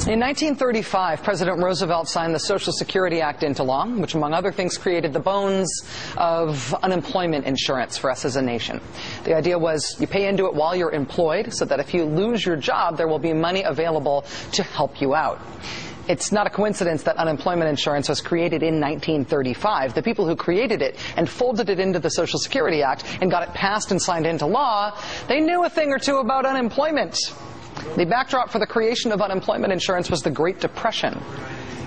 In 1935, President Roosevelt signed the Social Security Act into law, which, among other things, created the bones of unemployment insurance for us as a nation. The idea was you pay into it while you're employed so that if you lose your job, there will be money available to help you out. It's not a coincidence that unemployment insurance was created in 1935. The people who created it and folded it into the Social Security Act and got it passed and signed into law, they knew a thing or two about unemployment. The backdrop for the creation of unemployment insurance was the Great Depression.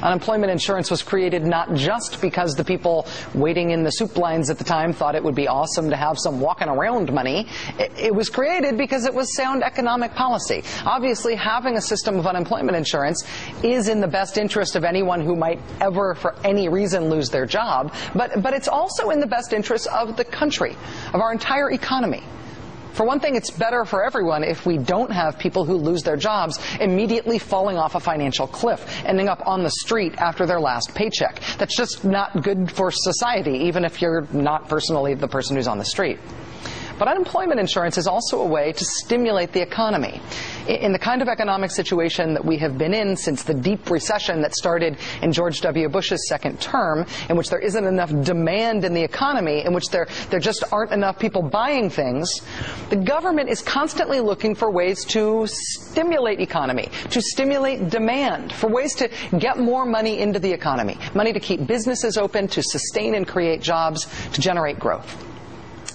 Unemployment insurance was created not just because the people waiting in the soup lines at the time thought it would be awesome to have some walking around money. It was created because it was sound economic policy. Obviously, having a system of unemployment insurance is in the best interest of anyone who might ever, for any reason, lose their job. But it's also in the best interest of the country, of our entire economy. For one thing, it's better for everyone if we don't have people who lose their jobs immediately falling off a financial cliff, ending up on the street after their last paycheck. That's just not good for society, even if you're not personally the person who's on the street. But unemployment insurance is also a way to stimulate the economy. In the kind of economic situation that we have been in since the deep recession that started in George W. Bush's second term, in which there isn't enough demand in the economy, in which there just aren't enough people buying things, the government is constantly looking for ways to stimulate economy, to stimulate demand, for ways to get more money into the economy, money to keep businesses open, to sustain and create jobs, to generate growth.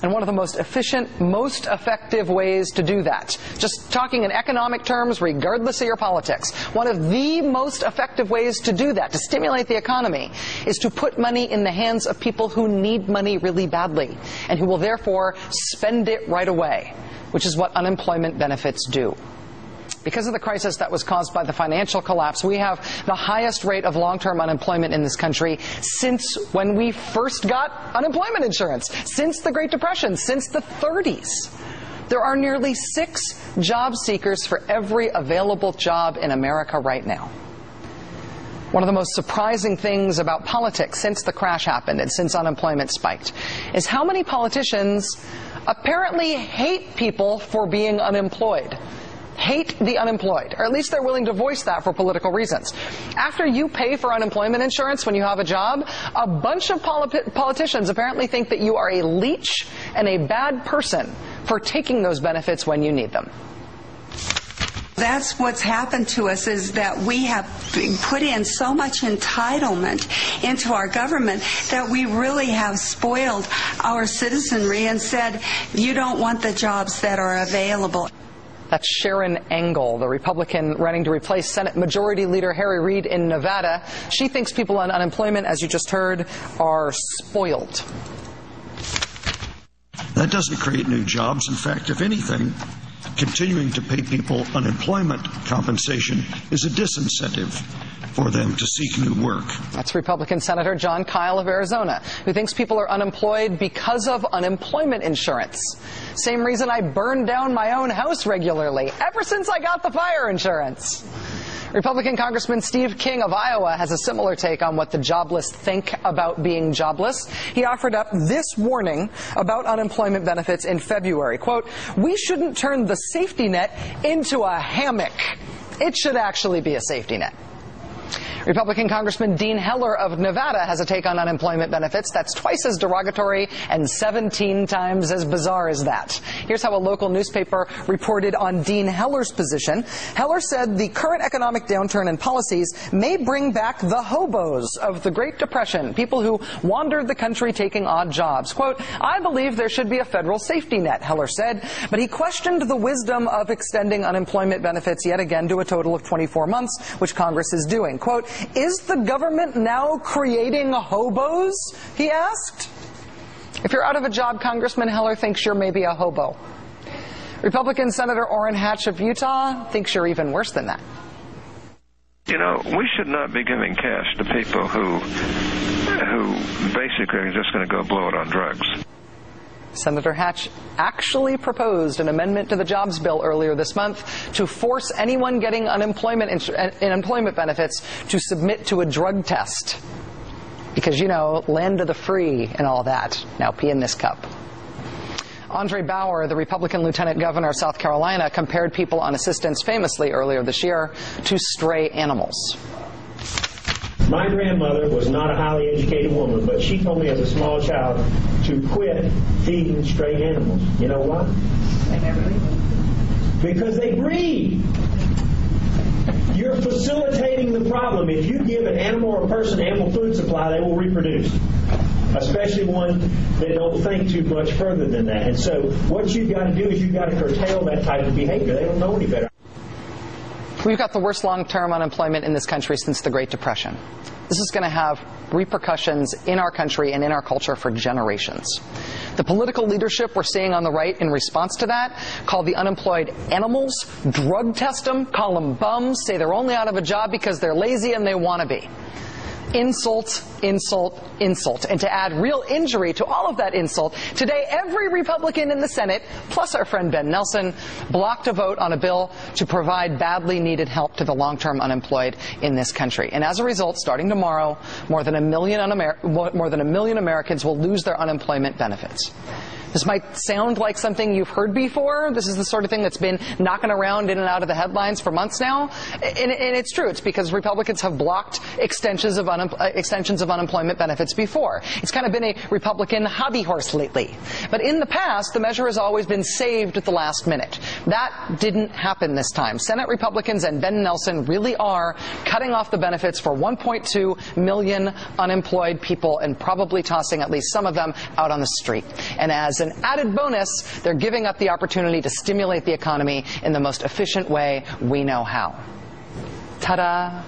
And one of the most efficient, most effective ways to do that, just talking in economic terms, regardless of your politics, one of the most effective ways to do that, to stimulate the economy, is to put money in the hands of people who need money really badly and who will therefore spend it right away, which is what unemployment benefits do. Because of the crisis that was caused by the financial collapse, we have the highest rate of long-term unemployment in this country since when we first got unemployment insurance, since the Great Depression, since the 30s. There are nearly 6 job seekers for every available job in America right now. One of the most surprising things about politics since the crash happened and since unemployment spiked is how many politicians apparently hate people for being unemployed. Hate the unemployed, or at least they're willing to voice that for political reasons. After you pay for unemployment insurance when you have a job, a bunch of politicians apparently think that you are a leech and a bad person for taking those benefits when you need them. That's what's happened to us, is that we have put in so much entitlement into our government that we really have spoiled our citizenry and said, you don't want the jobs that are available. That's Sharon Engel, the Republican running to replace Senate Majority Leader Harry Reid in Nevada. She thinks people on unemployment, as you just heard, are spoiled. That doesn't create new jobs. In fact, if anything, continuing to pay people unemployment compensation is a disincentive for them to seek new work. That's Republican Senator Jon Kyl of Arizona, who thinks people are unemployed because of unemployment insurance. Same reason I burn down my own house regularly, ever since I got the fire insurance. Republican Congressman Steve King of Iowa has a similar take on what the jobless think about being jobless. He offered up this warning about unemployment benefits in February. Quote, "We shouldn't turn the safety net into a hammock. It should actually be a safety net." Republican Congressman Dean Heller of Nevada has a take on unemployment benefits that's twice as derogatory and 17 times as bizarre as that. Here's how a local newspaper reported on Dean Heller's position. Heller said the current economic downturn and policies may bring back the hobos of the Great Depression, people who wandered the country taking odd jobs. Quote, "I believe there should be a federal safety net," Heller said, but he questioned the wisdom of extending unemployment benefits yet again to a total of 24 months, which Congress is doing. Quote, "Is the government now creating hobos?" he asked. If you're out of a job, Congressman Heller thinks you're maybe a hobo. Republican Senator Orrin Hatch of Utah thinks you're even worse than that. You know, we should not be giving cash to people who basically are just going to go blow it on drugs. Senator Hatch actually proposed an amendment to the jobs bill earlier this month to force anyone getting unemployment benefits to submit to a drug test. Because, you know, land of the free and all that. Now pee in this cup. Andre Bauer, the Republican lieutenant governor of South Carolina, compared people on assistance famously earlier this year to stray animals. My grandmother was not a highly educated woman, but she told me as a small child to quit feeding stray animals. You know why? Because they breed. You're facilitating the problem. If you give an animal or a person ample food supply, they will reproduce, especially one that don't think too much further than that. And so what you've got to do is you've got to curtail that type of behavior. They don't know any better. We've got the worst long-term unemployment in this country since the Great Depression. This is going to have repercussions in our country and in our culture for generations. The political leadership we're seeing on the right in response to that call the unemployed animals, drug test them, call them bums, say they're only out of a job because they're lazy and they want to be. Insult, insult, insult. And to add real injury to all of that insult, today every Republican in the Senate, plus our friend Ben Nelson, blocked a vote on a bill to provide badly needed help to the long-term unemployed in this country. And as a result, starting tomorrow, more than a million Americans will lose their unemployment benefits. This might sound like something you've heard before. This is the sort of thing that's been knocking around in and out of the headlines for months now. And it's true. It's because Republicans have blocked extensions of unemployment benefits before. It's kind of been a Republican hobby horse lately. But in the past, the measure has always been saved at the last minute. That didn't happen this time. Senate Republicans and Ben Nelson really are cutting off the benefits for 1.2 million unemployed people and probably tossing at least some of them out on the street. And as an added bonus, they're giving up the opportunity to stimulate the economy in the most efficient way we know how. Ta-da!